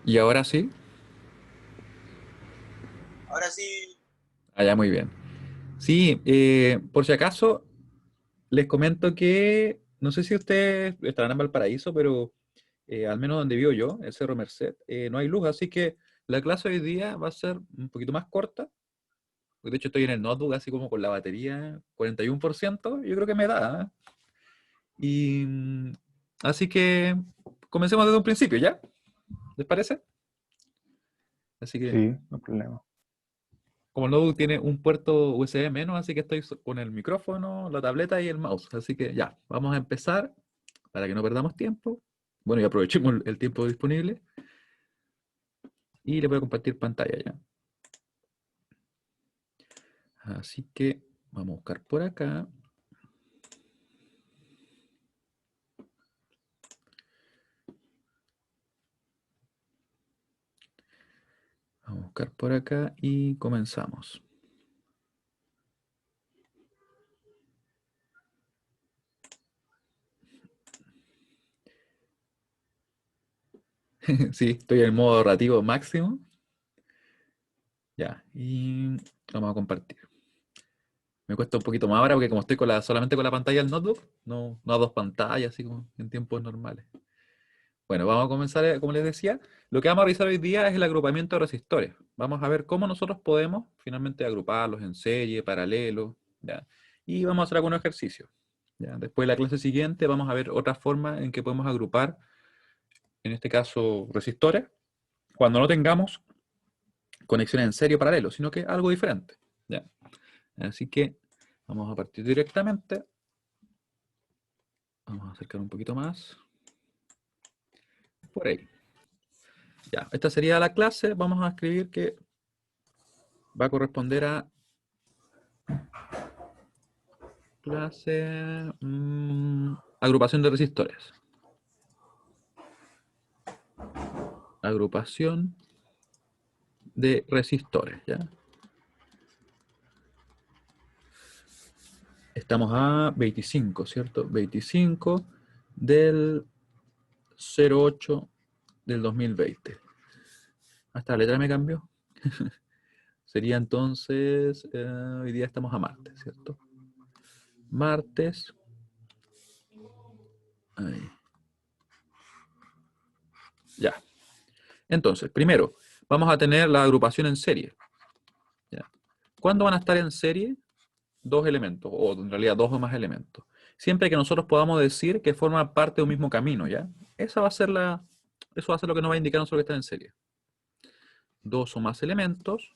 Y ahora sí, Ahora sí, allá muy bien. Sí, por si acaso, les comento que no sé si ustedes estarán en Valparaíso, pero al menos donde vivo yo, el Cerro Merced, no hay luz, así que la clase hoy día va a ser un poquito más corta. De hecho, estoy en el notebook así como con la batería 41%, yo creo que me da. Y así que comencemos desde un principio, ¿ya? ¿Les parece? Así que Sí, no hay problema. como el notebook tiene un puerto USB menos, así que estoy con el micrófono, la tableta y el mouse. Así que ya, vamos a empezar para que no perdamos tiempo. Bueno, y aprovechemos el tiempo disponible. Y le voy a compartir pantalla ya. Así que vamos a buscar por acá. Vamos a buscar por acá y comenzamos. Sí, estoy en el modo relativo máximo. Ya, y vamos a compartir. Me cuesta un poquito más ahora porque como estoy solamente con la pantalla del notebook, no a dos pantallas, así como en tiempos normales. Bueno, vamos a comenzar, como les decía, lo que vamos a realizar hoy día es el agrupamiento de resistores. Vamos a ver cómo nosotros podemos finalmente agruparlos en serie, paralelo, ¿ya? Y vamos a hacer algunos ejercicios, ¿ya? Después de la clase siguiente vamos a ver otra forma en que podemos agrupar, en este caso, resistores, cuando no tengamos conexiones en serie o paralelo, sino que algo diferente, ¿ya? Así que vamos a partir directamente. Vamos a acercar un poquito más. Por ahí. Ya, esta sería la clase. Vamos a escribir que va a corresponder a clase agrupación de resistores. Agrupación de resistores, ¿ya? Estamos a 25, ¿cierto? 25 del 08 del 2020. Hasta la letra me cambió. Sería entonces, hoy día estamos a martes, ¿cierto? Martes. Ahí. Ya. Entonces, primero, vamos a tener la agrupación en serie. ¿Ya? ¿Cuándo van a estar en serie? Dos elementos, o en realidad dos o más elementos. Siempre que nosotros podamos decir que forman parte de un mismo camino, ¿ya? Eso va a ser lo que nos va a indicar nosotros que están en serie. Dos o más elementos.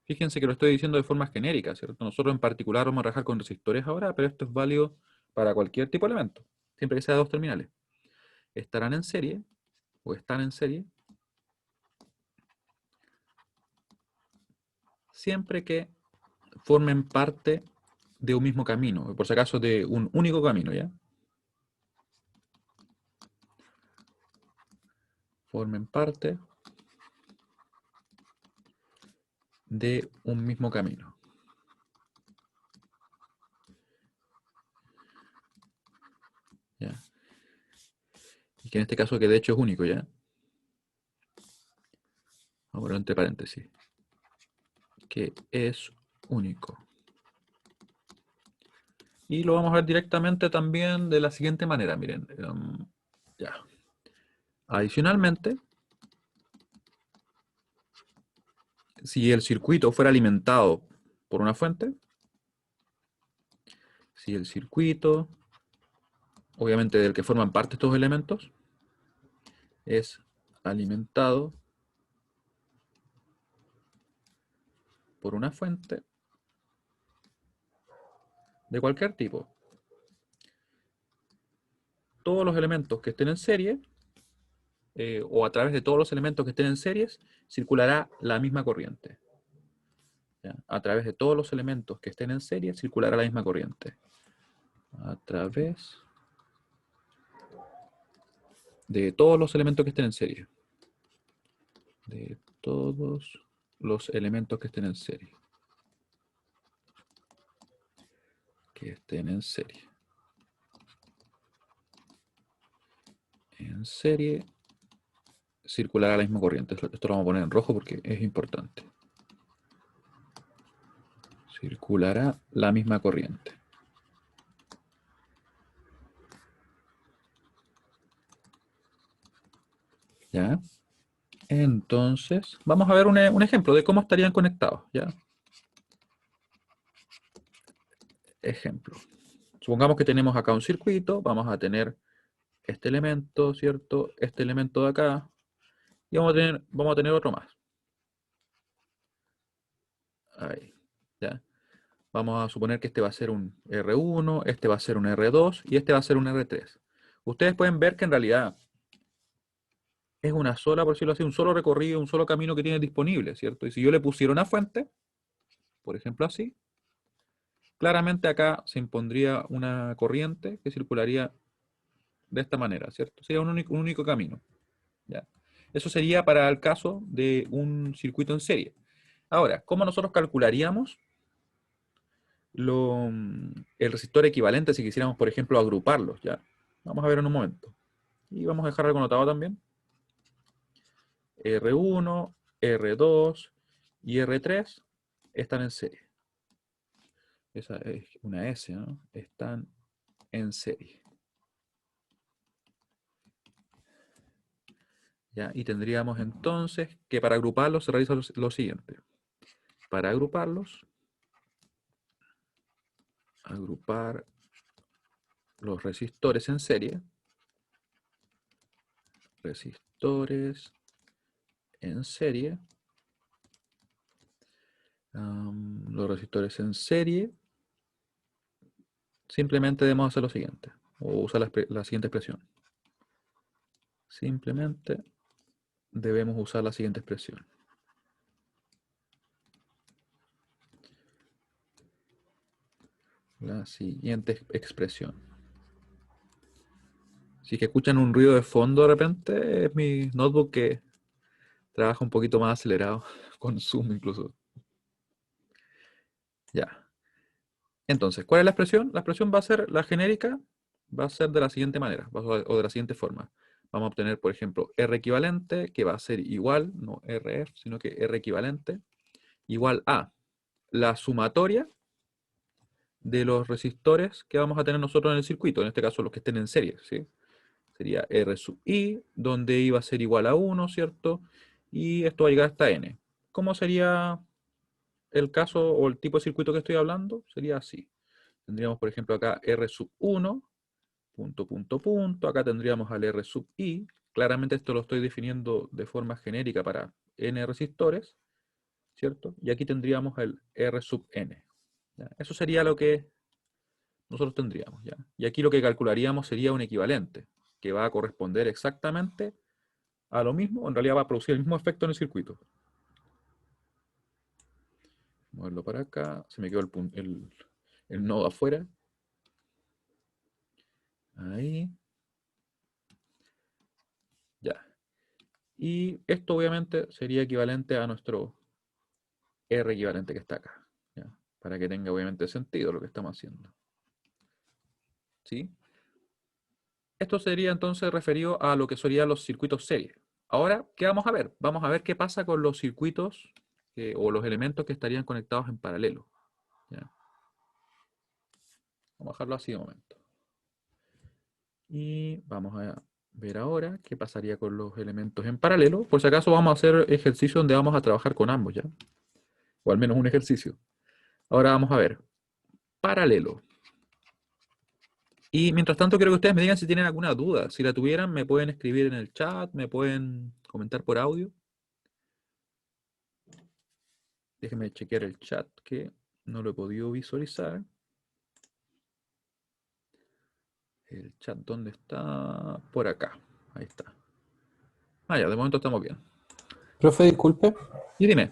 Fíjense que lo estoy diciendo de forma genérica, ¿cierto? Nosotros en particular vamos a trabajar con resistores ahora, pero esto es válido para cualquier tipo de elemento, siempre que sea de dos terminales. Estarán en serie, o están en serie, siempre que formen parte de un mismo camino, por si acaso de un único camino, ¿ya? Formen parte de un mismo camino, ¿ya? Y que en este caso que de hecho es único, ¿ya? Vamos a poner entre paréntesis, que es único. Y lo vamos a ver directamente también de la siguiente manera, miren. Ya. Adicionalmente, si el circuito fuera alimentado por una fuente, si el circuito, obviamente del que forman parte estos elementos, es alimentado por una fuente de cualquier tipo, todos los elementos que estén en serie, o a través de todos los elementos que estén en series, circulará la misma corriente. ¿Ya? A través de todos los elementos que estén en serie, circulará la misma corriente. A través de todos los elementos que estén en serie. De todos los elementos que estén en serie. Que estén en serie. en serie circulará la misma corriente. Esto lo vamos a poner en rojo porque es importante. Circulará la misma corriente. ¿Ya? Entonces, vamos a ver un ejemplo de cómo estarían conectados. ¿Ya? Ejemplo. Supongamos que tenemos acá un circuito, vamos a tener este elemento, ¿cierto? Este elemento de acá, y vamos a tener otro más. Ahí, ¿ya? Vamos a suponer que este va a ser un R1, este va a ser un R2 y este va a ser un R3. Ustedes pueden ver que en realidad es una sola, por decirlo así, un solo recorrido, un solo camino que tiene disponible, ¿cierto? Y si yo le pusiera una fuente, por ejemplo así, claramente acá se impondría una corriente que circularía de esta manera, ¿cierto? Sería un único camino, ¿ya? Eso sería para el caso de un circuito en serie. Ahora, ¿cómo nosotros calcularíamos el resistor equivalente si quisiéramos, por ejemplo, agruparlos? ¿Ya? Vamos a ver en un momento. Y vamos a dejar algo anotado también. R1, R2 y R3 están en serie. Esa es una S, ¿no? Están en serie. ¿Ya? Y tendríamos entonces que para agruparlos se realiza lo siguiente. Para agruparlos, agrupar los resistores en serie. Resistores en serie. Los resistores en serie. Simplemente debemos hacer lo siguiente. O usar la siguiente expresión. Simplemente debemos usar la siguiente expresión. La siguiente expresión. Si es que escuchan un ruido de fondo de repente, es mi notebook que trabaja un poquito más acelerado, con Zoom incluso. Ya. Entonces, ¿cuál es la expresión? La expresión va a ser la genérica, va a ser de la siguiente manera, o de la siguiente forma. Vamos a obtener, por ejemplo, R equivalente, que va a ser igual, no RF, sino que R equivalente, igual a la sumatoria de los resistores que vamos a tener nosotros en el circuito, en este caso los que estén en serie, ¿sí? Sería R sub I, donde I va a ser igual a 1, ¿cierto? Y esto va a llegar hasta N. ¿Cómo sería el caso o el tipo de circuito que estoy hablando? Sería así. Tendríamos, por ejemplo, acá R sub 1, punto, punto, punto. Acá tendríamos al R sub I. Claramente esto lo estoy definiendo de forma genérica para N resistores, ¿cierto? Y aquí tendríamos el R sub N. ¿Ya? Eso sería lo que nosotros tendríamos, ¿ya? Y aquí lo que calcularíamos sería un equivalente, que va a corresponder exactamente a lo mismo, en realidad va a producir el mismo efecto en el circuito. Moverlo para acá, se me quedó el nodo afuera. Ahí. Ya. Y esto obviamente sería equivalente a nuestro R equivalente que está acá, ¿ya? Para que tenga obviamente sentido lo que estamos haciendo. ¿Sí? Esto sería entonces referido a lo que serían los circuitos serie. Ahora, ¿qué vamos a ver? Vamos a ver qué pasa con los circuitos o los elementos que estarían conectados en paralelo, ¿ya? Vamos a dejarlo así de momento. Y vamos a ver ahora qué pasaría con los elementos en paralelo. Por si acaso vamos a hacer ejercicio donde vamos a trabajar con ambos, ¿ya? O al menos un ejercicio. Ahora vamos a ver. Paralelo. Y mientras tanto quiero que ustedes me digan si tienen alguna duda. Si la tuvieran, me pueden escribir en el chat, me pueden comentar por audio. Déjenme chequear el chat que no lo he podido visualizar. El chat, ¿dónde está? Por acá. Ahí está. Ah, ya, de momento estamos bien. Profe, disculpe, Y dime.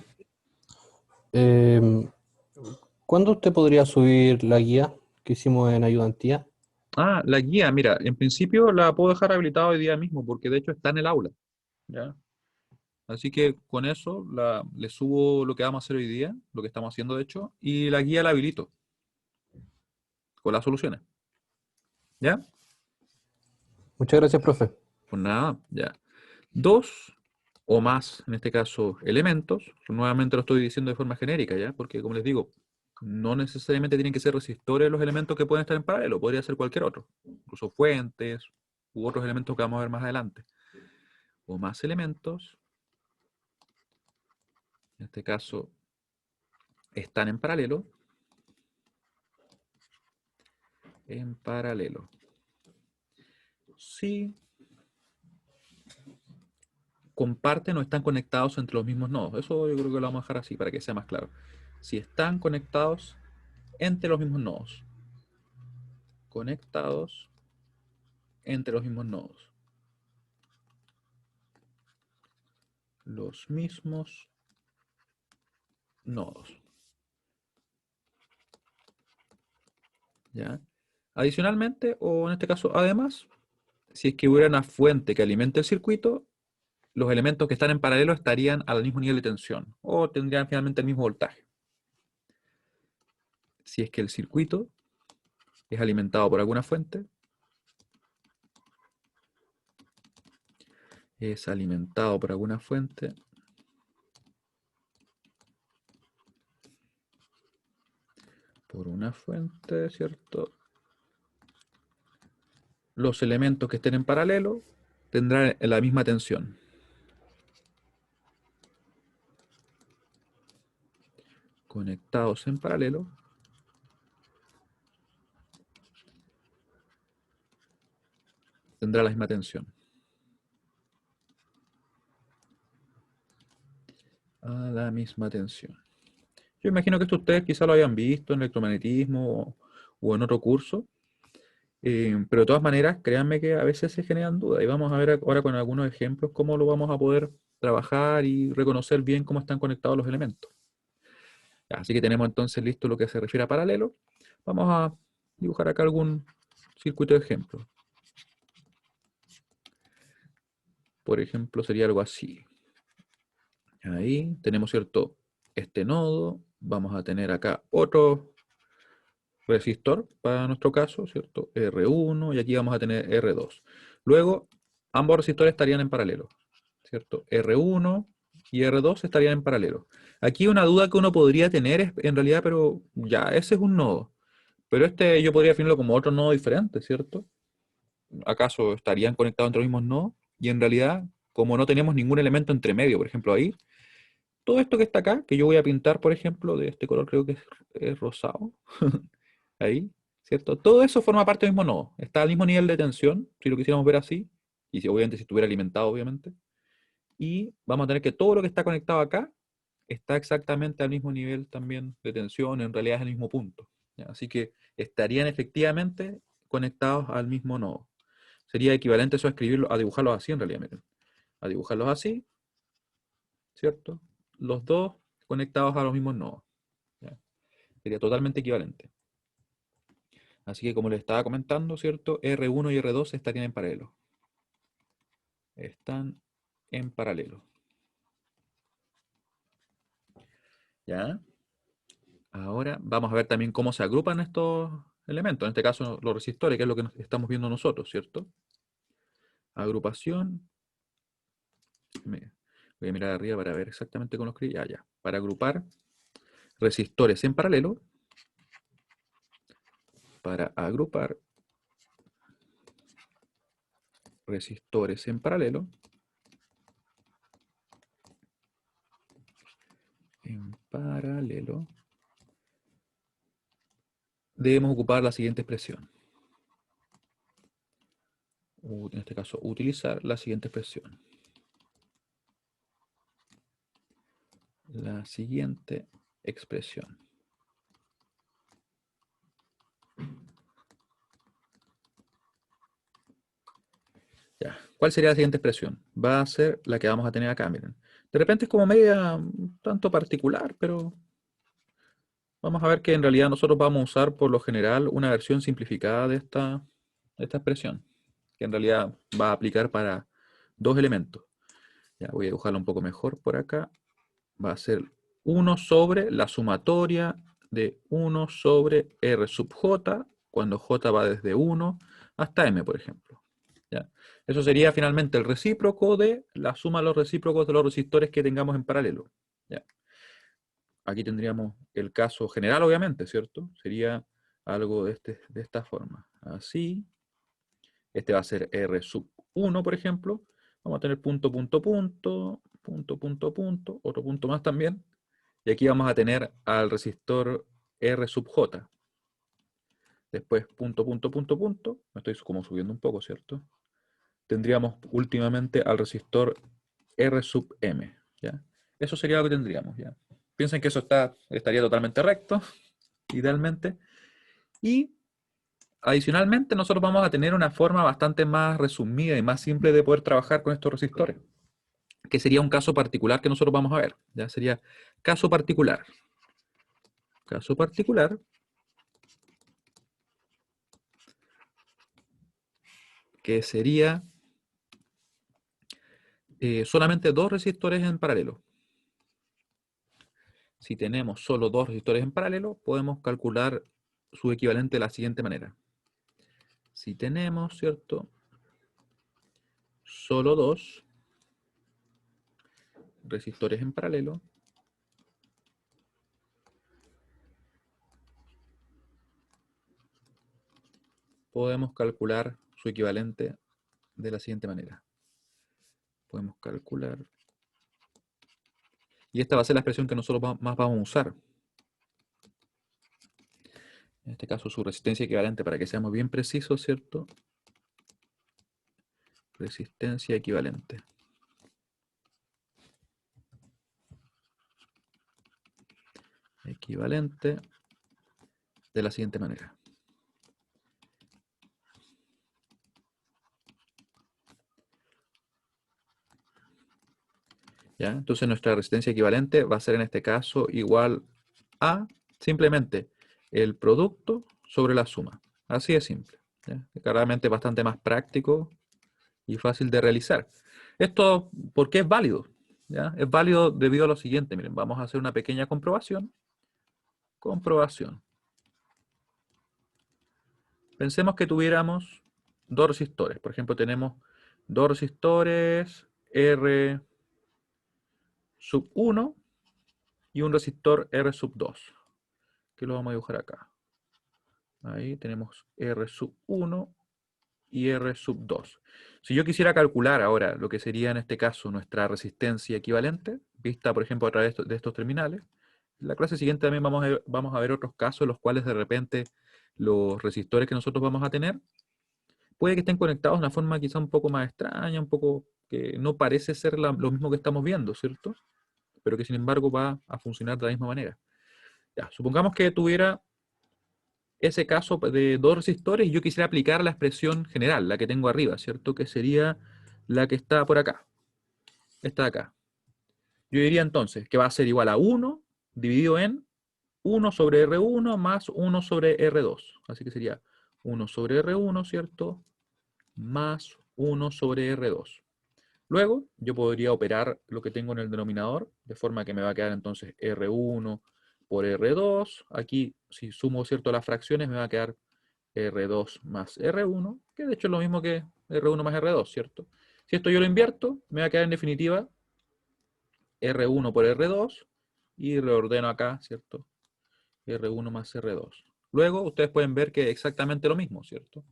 em, ¿cuándo usted podría subir la guía que hicimos en ayudantía? Ah, la guía, mira, en principio la puedo dejar habilitada hoy día mismo, porque de hecho está en el aula. ¿Ya? Así que con eso le subo lo que vamos a hacer hoy día, lo que estamos haciendo de hecho, y la guía la habilito con las soluciones. ¿Ya? Muchas gracias, profe. Por nada, ya. Dos o más, en este caso, elementos. Nuevamente lo estoy diciendo de forma genérica, ¿ya? Porque, como les digo, no necesariamente tienen que ser resistores los elementos que pueden estar en paralelo. Podría ser cualquier otro. Incluso fuentes u otros elementos que vamos a ver más adelante. O más elementos, en este caso, están en paralelo. En paralelo. Si comparten o están conectados entre los mismos nodos. Eso yo creo que lo vamos a dejar así para que sea más claro. Si están conectados entre los mismos nodos. Conectados entre los mismos nodos. Los mismos nodos. ¿Ya? Adicionalmente, o en este caso, además, si es que hubiera una fuente que alimente el circuito, los elementos que están en paralelo estarían al mismo nivel de tensión o tendrían finalmente el mismo voltaje. Si es que el circuito es alimentado por alguna fuente, es alimentado por alguna fuente, ¿cierto? Los elementos que estén en paralelo tendrán la misma tensión. Conectados en paralelo, tendrá la misma tensión. A la misma tensión. Yo imagino que esto ustedes quizá lo hayan visto en electromagnetismo o en otro curso, pero de todas maneras, créanme que a veces se generan dudas y vamos a ver ahora con algunos ejemplos cómo lo vamos a poder trabajar y reconocer bien cómo están conectados los elementos. Ya, así que tenemos entonces listo lo que se refiere a paralelo. Vamos a dibujar acá algún circuito de ejemplo. Por ejemplo, sería algo así. Ahí tenemos, ¿cierto? Este nodo. Vamos a tener acá otro resistor para nuestro caso, ¿cierto? R1 y aquí vamos a tener R2. Luego, ambos resistores estarían en paralelo, ¿cierto? R1 y R2 estarían en paralelo. Aquí una duda que uno podría tener es, en realidad, pero ya, ese es un nodo. Pero este yo podría definirlo como otro nodo diferente, ¿cierto? ¿Acaso estarían conectados entre los mismos nodos? Y en realidad, como no tenemos ningún elemento entre medio, por ejemplo, ahí, todo esto que está acá, que yo voy a pintar, por ejemplo, de este color creo que es rosado, ahí, ¿cierto? Todo eso forma parte del mismo nodo. Está al mismo nivel de tensión, si lo quisiéramos ver así, y si, obviamente si estuviera alimentado, obviamente. Y vamos a tener que todo lo que está conectado acá está exactamente al mismo nivel también de tensión, en realidad es el mismo punto. ¿Ya? Así que estarían efectivamente conectados al mismo nodo. Sería equivalente eso a escribirlo, a dibujarlos así en realidad, miren. A dibujarlos así, ¿cierto? Los dos conectados a los mismos nodos. ¿Ya? Sería totalmente equivalente. Así que como les estaba comentando, ¿cierto? R1 y R2 estarían en paralelo. Están en paralelo. ¿Ya? Ahora vamos a ver también cómo se agrupan estos elementos. En este caso, los resistores, que es lo que estamos viendo nosotros, ¿cierto? Agrupación. Voy a mirar arriba para ver exactamente con los escribí. Ya. Para agrupar resistores en paralelo. Para agrupar resistores en paralelo. En paralelo. Debemos ocupar la siguiente expresión. En este caso, utilizar la siguiente expresión. La siguiente expresión. Ya. ¿Cuál sería la siguiente expresión? Va a ser la que vamos a tener acá, miren. De repente es como media un tanto particular, pero vamos a ver que en realidad nosotros vamos a usar por lo general una versión simplificada de esta expresión, que en realidad va a aplicar para dos elementos. Ya voy a dibujarlo un poco mejor por acá. Va a ser 1 sobre la sumatoria de 1 sobre R sub j, cuando j va desde 1 hasta m, por ejemplo. ¿ya? Eso sería finalmente el recíproco de la suma de los recíprocos de los resistores que tengamos en paralelo. ¿Ya? Aquí tendríamos el caso general, obviamente, ¿cierto? Sería algo de esta forma. Así, este va a ser R sub 1, por ejemplo. Vamos a tener punto, punto, punto, punto, punto, punto, otro punto más también. Y aquí vamos a tener al resistor R sub J. Después punto, punto, punto, punto. Me estoy como subiendo un poco, ¿cierto? Tendríamos últimamente al resistor R sub M, ¿ya? Eso sería lo que tendríamos, ¿ya? Piensen que eso estaría totalmente recto, idealmente. Y adicionalmente nosotros vamos a tener una forma bastante más resumida y más simple de poder trabajar con estos resistores, que sería un caso particular que nosotros vamos a ver, ¿ya? Sería caso particular. Caso particular, que sería solamente dos resistores en paralelo. Si tenemos solo dos resistores en paralelo, podemos calcular su equivalente de la siguiente manera. Si tenemos, ¿cierto? Solo dos resistores en paralelo, podemos calcular su equivalente de la siguiente manera. Podemos calcular. Y esta va a ser la expresión que nosotros más vamos a usar. En este caso, su resistencia equivalente, para que seamos bien precisos, ¿cierto? Resistencia equivalente. Equivalente de la siguiente manera. ¿Ya? Entonces nuestra resistencia equivalente va a ser en este caso igual a simplemente el producto sobre la suma. Así de simple. ¿Ya? Claramente bastante más práctico y fácil de realizar. Esto, ¿por qué es válido? ¿Ya? Es válido debido a lo siguiente. Miren, vamos a hacer una pequeña comprobación. Comprobación. Pensemos que tuviéramos dos resistores. Por ejemplo, tenemos dos resistores R sub 1 y un resistor R sub 2, que lo vamos a dibujar acá. Ahí tenemos R sub 1 y R sub 2. Si yo quisiera calcular ahora lo que sería en este caso nuestra resistencia equivalente, vista por ejemplo a través de estos terminales, en la clase siguiente también vamos a ver otros casos en los cuales de repente los resistores que nosotros vamos a tener puede que estén conectados de una forma quizá un poco más extraña, un poco que no parece ser lo mismo que estamos viendo, ¿cierto? Pero que sin embargo va a funcionar de la misma manera. Ya, supongamos que tuviera ese caso de dos resistores y yo quisiera aplicar la expresión general, la que tengo arriba, ¿cierto? Que sería la que está por acá, esta de acá. Yo diría entonces que va a ser igual a 1 dividido en 1 sobre R1 más 1 sobre R2. Así que sería 1 sobre R1, ¿cierto? Más 1 sobre R2. Luego, yo podría operar lo que tengo en el denominador, de forma que me va a quedar entonces R1 por R2. Aquí, si sumo, ¿cierto?, las fracciones, me va a quedar R2 más R1, que de hecho es lo mismo que R1 más R2, ¿cierto? Si esto yo lo invierto, me va a quedar en definitiva R1 por R2 y reordeno acá, ¿cierto? R1 más R2. Luego, ustedes pueden ver que es exactamente lo mismo, ¿cierto?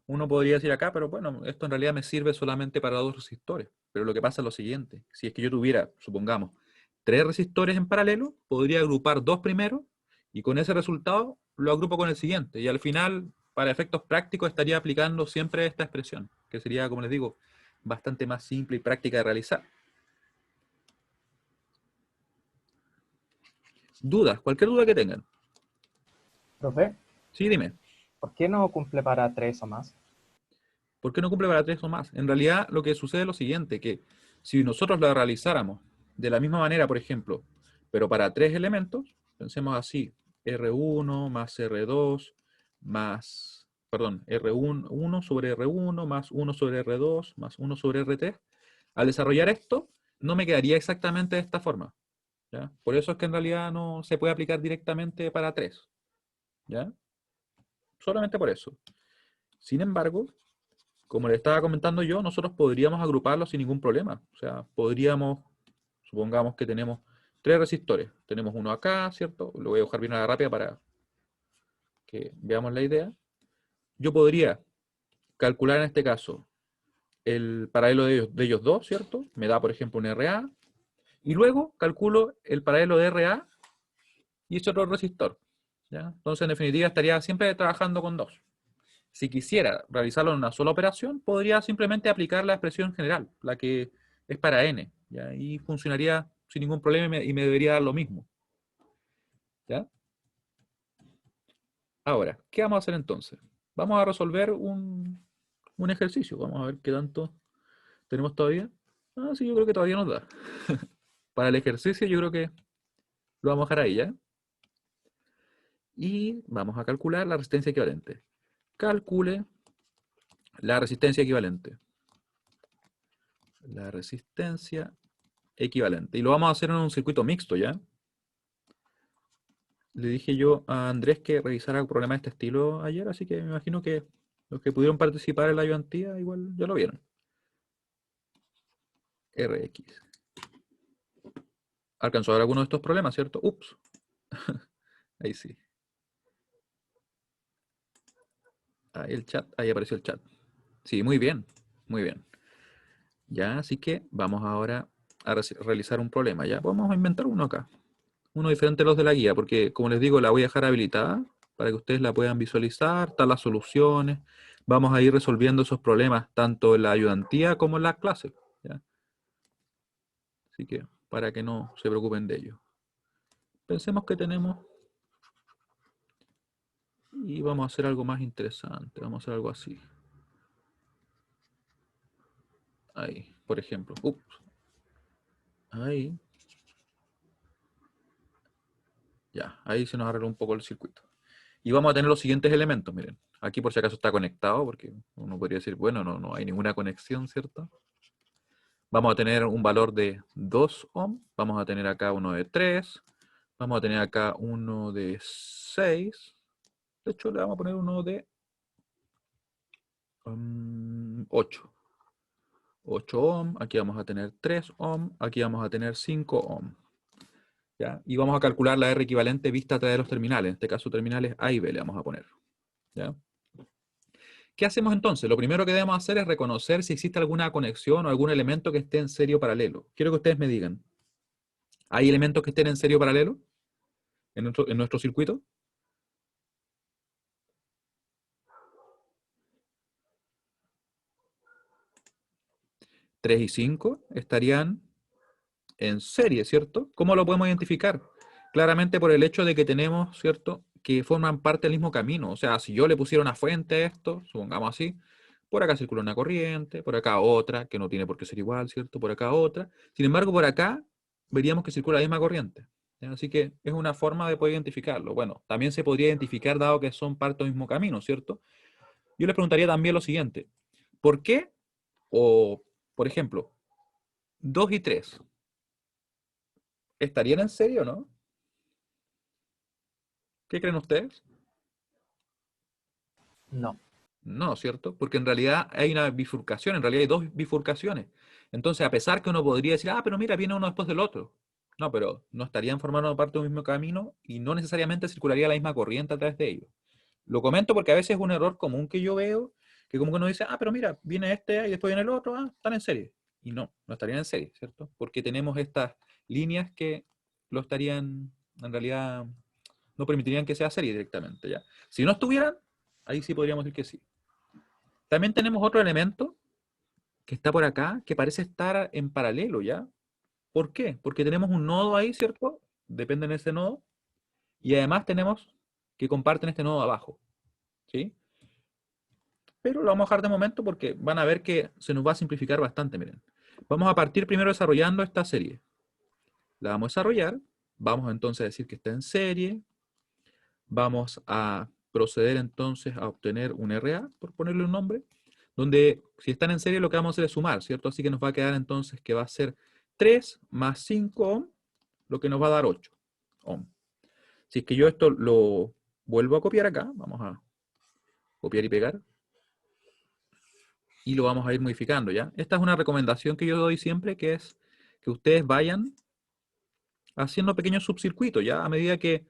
Uno podría decir acá, pero bueno, esto en realidad me sirve solamente para dos resistores. Pero lo que pasa es lo siguiente. Si es que yo tuviera, supongamos, tres resistores en paralelo, podría agrupar dos primero y con ese resultado lo agrupo con el siguiente. Y al final, para efectos prácticos, estaría aplicando siempre esta expresión, que sería, como les digo, bastante más simple y práctica de realizar. ¿Dudas? Cualquier duda que tengan. Profe, Sí, dime. ¿por qué no cumple para 3 o más? ¿Por qué no cumple para tres o más? En realidad lo que sucede es lo siguiente, que si nosotros la realizáramos de la misma manera, por ejemplo, pero para tres elementos, pensemos así, R1 más R2 más, perdón, R1 1 sobre R1 más 1 sobre R2 más 1 sobre R3, al desarrollar esto, no me quedaría exactamente de esta forma. ¿Ya? Por eso es que en realidad no se puede aplicar directamente para tres. ¿Ya? Solamente por eso. Sin embargo, como le estaba comentando yo, nosotros podríamos agruparlos sin ningún problema. O sea, podríamos, supongamos que tenemos 3 resistores. Tenemos uno acá, ¿cierto? Lo voy a dibujar bien a la rápida para que veamos la idea. Yo podría calcular en este caso el paralelo de ellos dos, ¿cierto? Me da, por ejemplo, un RA. Y luego calculo el paralelo de RA y ese otro resistor, ¿ya? Entonces, en definitiva, estaría siempre trabajando con dos. Si quisiera realizarlo en una sola operación, podría simplemente aplicar la expresión general, la que es para n, ¿ya? Y funcionaría sin ningún problema y me debería dar lo mismo, ¿ya? Ahora, ¿qué vamos a hacer entonces? Vamos a resolver un ejercicio. Vamos a ver qué tanto tenemos todavía. Ah, sí, yo creo que todavía nos da. Para el ejercicio yo creo que lo vamos a dejar ahí, ¿ya? Y vamos a calcular la resistencia equivalente. Calcule la resistencia equivalente. La resistencia equivalente. Y lo vamos a hacer en un circuito mixto, ¿ya? Le dije yo a Andrés que revisara un problema de este estilo ayer, así que me imagino que los que pudieron participar en la ayudantía igual ya lo vieron. RX. ¿Alcanzó a ver alguno de estos problemas, cierto? Ups. Ahí sí. Ahí el chat, ahí apareció el chat. Sí, muy bien, muy bien. Ya, así que vamos ahora a realizar un problema. Ya, vamos a inventar uno acá. Uno diferente a los de la guía, porque como les digo, la voy a dejar habilitada para que ustedes la puedan visualizar, están las soluciones. Vamos a ir resolviendo esos problemas tanto en la ayudantía como en las clases, ¿ya? Así que para que no se preocupen de ello. Pensemos que tenemos y vamos a hacer algo más interesante. Vamos a hacer algo así. Ahí, por ejemplo. Ups. Ahí. Ya, ahí se nos arregló un poco el circuito. Y vamos a tener los siguientes elementos, miren. Aquí por si acaso está conectado, porque uno podría decir, bueno, no hay ninguna conexión, ¿cierto? Vamos a tener un valor de 2 ohm, vamos a tener acá uno de 3, vamos a tener acá uno de 6, de hecho le vamos a poner uno de 8. 8 ohm, aquí vamos a tener 3 ohm, aquí vamos a tener 5 ohm. ¿Ya? Y vamos a calcular la R equivalente vista a través de los terminales, en este caso terminales A y B le vamos a poner. ¿Ya? ¿Qué hacemos entonces? Lo primero que debemos hacer es reconocer si existe alguna conexión o algún elemento que esté en serio paralelo. Quiero que ustedes me digan, ¿hay elementos que estén en serio paralelo en nuestro circuito? 3 y 5 estarían en serie, ¿cierto? ¿Cómo lo podemos identificar? Claramente por el hecho de que tenemos, ¿cierto?, que forman parte del mismo camino. O sea, si yo le pusiera una fuente a esto, supongamos así, por acá circula una corriente, por acá otra, que no tiene por qué ser igual, ¿cierto? Por acá otra. Sin embargo, por acá veríamos que circula la misma corriente, ¿ya? Así que es una forma de poder identificarlo. Bueno, también se podría identificar dado que son parte del mismo camino, ¿cierto? Yo les preguntaría también lo siguiente. ¿Por qué? O, por ejemplo, 2 y 3. ¿Estarían en serio o no? ¿Qué creen ustedes? No. No, ¿cierto? Porque en realidad hay una bifurcación, en realidad hay dos bifurcaciones. Entonces, a pesar que uno podría decir, ah, pero mira, viene uno después del otro. No, pero no estarían formando parte del mismo camino y no necesariamente circularía la misma corriente a través de ellos. Lo comento porque a veces es un error común que yo veo, que como que uno dice, ah, pero mira, viene este y después viene el otro, ah, están en serie. Y no estarían en serie, ¿cierto? Porque tenemos estas líneas que lo estarían, en realidad, no permitirían que sea serie directamente, ¿ya? Si no estuvieran, ahí sí podríamos decir que sí. También tenemos otro elemento que está por acá, que parece estar en paralelo, ¿ya? ¿Por qué? Porque tenemos un nodo ahí, ¿cierto? Depende de ese nodo. Y además tenemos que comparten este nodo abajo, ¿sí? Pero lo vamos a dejar de momento porque van a ver que se nos va a simplificar bastante, miren. Vamos a partir primero desarrollando esta serie. La vamos a desarrollar. Vamos entonces a decir que está en serie. Vamos a proceder entonces a obtener un RA, por ponerle un nombre, donde si están en serie lo que vamos a hacer es sumar, ¿cierto? Así que nos va a quedar entonces que va a ser 3 más 5 ohm, lo que nos va a dar 8 ohm. Si es que yo esto lo vuelvo a copiar acá, vamos a copiar y pegar. y lo vamos a ir modificando, ¿ya? Esta es una recomendación que yo doy siempre, que es que ustedes vayan haciendo pequeños subcircuitos, ¿ya? La medida que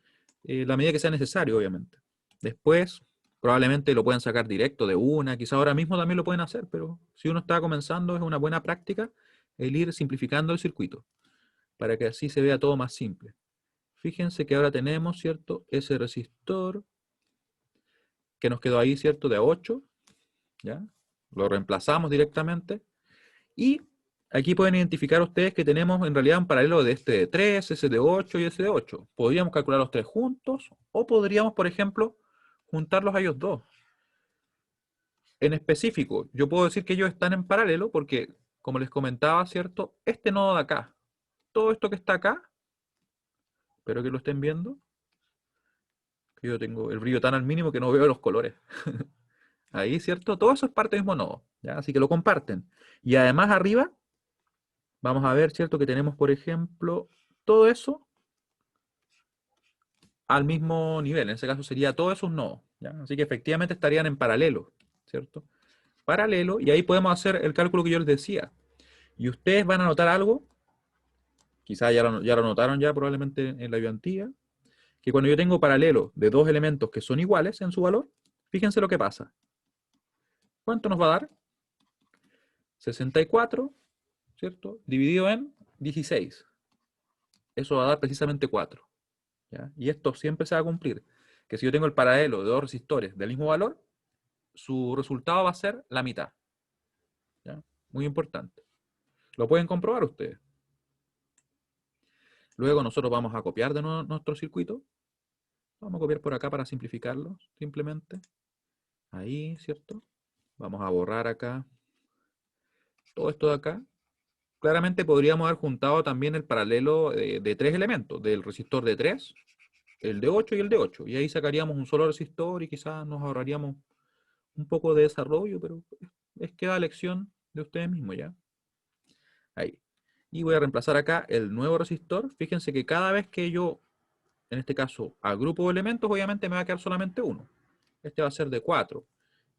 sea necesario, obviamente. Después, probablemente lo pueden sacar directo de una, quizá ahora mismo también lo pueden hacer, pero si uno está comenzando, es una buena práctica el ir simplificando el circuito, para que así se vea todo más simple. Fíjense que ahora tenemos, ¿cierto? Ese resistor que nos quedó ahí, ¿cierto? De 8, ¿ya? Lo reemplazamos directamente. Y aquí pueden identificar ustedes que tenemos en realidad un paralelo de este de 3, ese de 8 y ese de 8. Podríamos calcular los tres juntos o podríamos, por ejemplo, juntarlos a ellos dos. En específico, yo puedo decir que ellos están en paralelo porque, como les comentaba, ¿cierto? Este nodo de acá, todo esto que está acá, espero que lo estén viendo, que yo tengo el brillo tan al mínimo que no veo los colores. Ahí, ¿cierto? Todo eso es parte del mismo nodo, ¿ya? Así que lo comparten. Y además arriba, vamos a ver, ¿cierto? Que tenemos, por ejemplo, todo eso al mismo nivel. En ese caso sería todos esos nodos, ¿ya? Así que efectivamente estarían en paralelo, ¿cierto? Paralelo, y ahí podemos hacer el cálculo que yo les decía. Y ustedes van a notar algo, quizás ya lo notaron ya probablemente en la ayudantía, que cuando yo tengo paralelo de dos elementos que son iguales en su valor, fíjense lo que pasa. ¿Cuánto nos va a dar? 64, ¿cierto? Dividido en 16. Eso va a dar precisamente 4. ¿Ya? Y esto siempre se va a cumplir. Que si yo tengo el paralelo de dos resistores del mismo valor, su resultado va a ser la mitad. ¿Ya? Muy importante. Lo pueden comprobar ustedes. Luego nosotros vamos a copiar de nuevo nuestro circuito. Vamos a copiar por acá para simplificarlo, simplemente. Ahí, ¿cierto? Vamos a borrar acá todo esto de acá. Claramente podríamos haber juntado también el paralelo de tres elementos, del resistor de 3, el de 8 y el de 8. Y ahí sacaríamos un solo resistor y quizás nos ahorraríamos un poco de desarrollo, pero queda a elección de ustedes mismos, ¿ya? Ahí. Y voy a reemplazar acá el nuevo resistor. Fíjense que cada vez que yo, en este caso, agrupo elementos, obviamente me va a quedar solamente uno. Este va a ser de 4.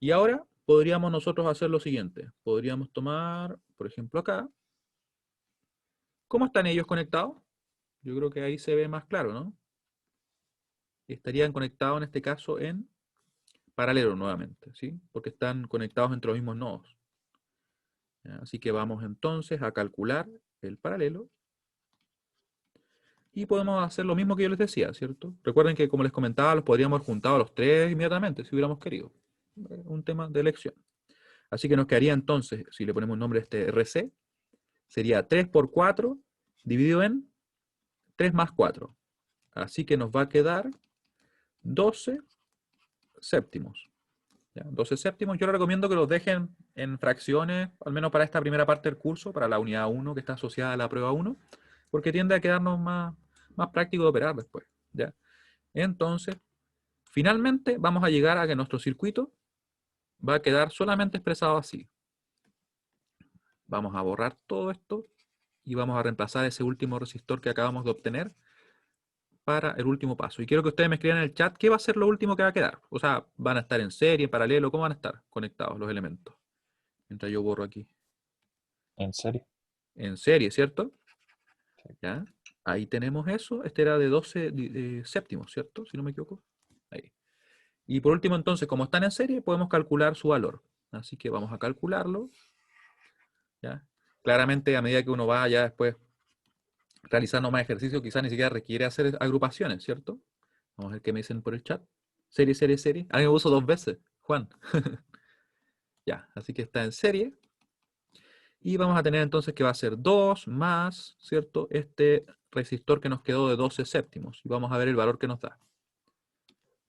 Y ahora podríamos nosotros hacer lo siguiente. Podríamos tomar, por ejemplo, acá. ¿Cómo están ellos conectados? Yo creo que ahí se ve más claro, ¿no? Estarían conectados en este caso en paralelo nuevamente, ¿sí? Porque están conectados entre los mismos nodos. ¿Ya? Así que vamos entonces a calcular el paralelo. Y podemos hacer lo mismo que yo les decía, ¿cierto? Recuerden que, como les comentaba, los podríamos haber juntado a los tres inmediatamente, si hubiéramos querido. Un tema de elección. Así que nos quedaría entonces, si le ponemos un nombre a este RC, sería 3 por 4 dividido en 3 más 4. Así que nos va a quedar 12 séptimos. ¿Ya? 12 séptimos. Yo les recomiendo que los dejen en fracciones, al menos para esta primera parte del curso, para la unidad 1 que está asociada a la prueba 1, porque tiende a quedarnos más práctico de operar después. ¿Ya? Entonces, finalmente vamos a llegar a que nuestro circuito va a quedar solamente expresado así. Vamos a borrar todo esto y vamos a reemplazar ese último resistor que acabamos de obtener para el último paso. Y quiero que ustedes me escriban en el chat qué va a ser lo último que va a quedar. O sea, ¿van a estar en serie, en paralelo? ¿Cómo van a estar conectados los elementos? Mientras yo borro aquí. ¿En serio? En serie, ¿cierto? Sí. ¿Ya? Ahí tenemos eso. Este era de 12 séptimos, ¿cierto? Si no me equivoco. Ahí. Y por último, entonces, como están en serie, podemos calcular su valor. Así que vamos a calcularlo. ¿Ya? Claramente, a medida que uno va ya después realizando más ejercicio, quizás ni siquiera requiere hacer agrupaciones, ¿cierto? Vamos a ver qué me dicen por el chat. Serie, serie, serie. A mí me uso 2 veces, Juan. Ya, así que está en serie. Y vamos a tener entonces que va a ser 2 más, ¿cierto? Este resistor que nos quedó de 12 séptimos. Y vamos a ver el valor que nos da.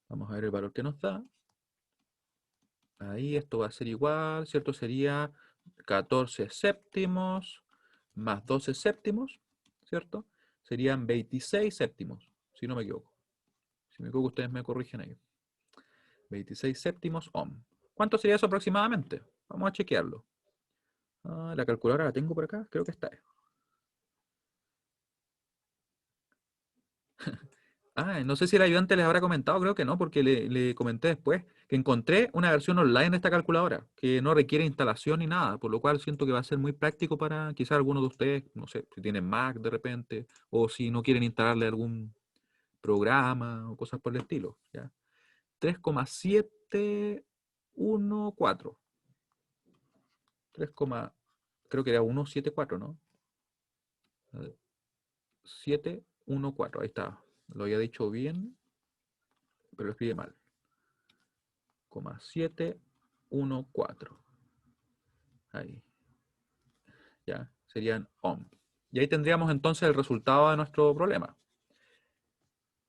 Vamos a ver el valor que nos da. Ahí esto va a ser igual, ¿cierto? Sería 14 séptimos más 12 séptimos, ¿cierto? Serían 26 séptimos, si no me equivoco. Si me equivoco, ustedes me corrigen ahí. 26 séptimos ohm. ¿Cuánto sería eso aproximadamente? Vamos a chequearlo. La calculadora la tengo por acá, creo que está. No sé si el ayudante les habrá comentado, creo que no, porque le comenté después que encontré una versión online de esta calculadora que no requiere instalación ni nada, por lo cual siento que va a ser muy práctico para quizás algunos de ustedes, no sé, si tienen Mac de repente, o si no quieren instalarle algún programa o cosas por el estilo. ¿Ya? 3,714. Creo que era 174, ¿no? A ver, 714, ahí está. Lo había dicho bien, pero lo escribí mal. 714. Ahí. Ya, serían ohm. Y ahí tendríamos entonces el resultado de nuestro problema.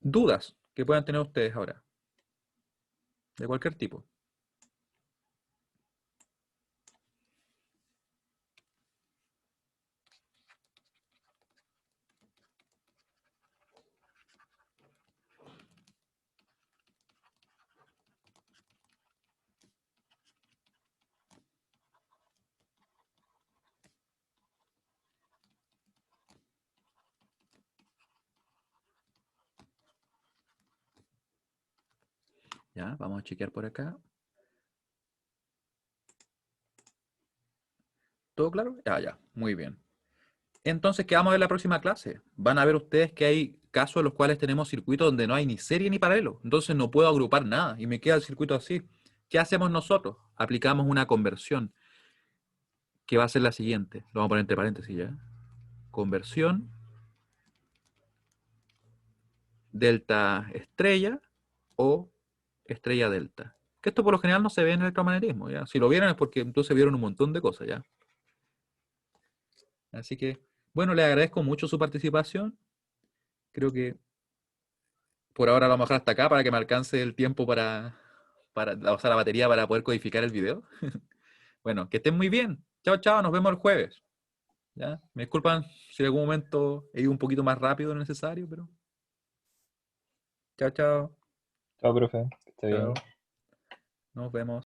Dudas que puedan tener ustedes ahora, de cualquier tipo. Ya, vamos a chequear por acá. ¿Todo claro? Ya, muy bien. Entonces, ¿qué vamos a ver en la próxima clase? Van a ver ustedes que hay casos en los cuales tenemos circuitos donde no hay ni serie ni paralelo. Entonces no puedo agrupar nada y me queda el circuito así. ¿Qué hacemos nosotros? Aplicamos una conversión que va a ser la siguiente. Lo vamos a poner entre paréntesis ya. Conversión delta estrella o estrella delta. Que esto por lo general no se ve en el electromagnetismo, ¿ya? Si lo vieron es porque entonces vieron un montón de cosas, ¿ya? Así que, bueno, les agradezco mucho su participación. Creo que por ahora lo vamos a dejar hasta acá para que me alcance el tiempo para usar la batería para poder codificar el video. Bueno, que estén muy bien. Chao, chao, nos vemos el jueves. ¿Ya? Me disculpan si en algún momento he ido un poquito más rápido de lo necesario, pero... Chao, chao. Chao, profe. Que esté bien. Chao. Nos vemos.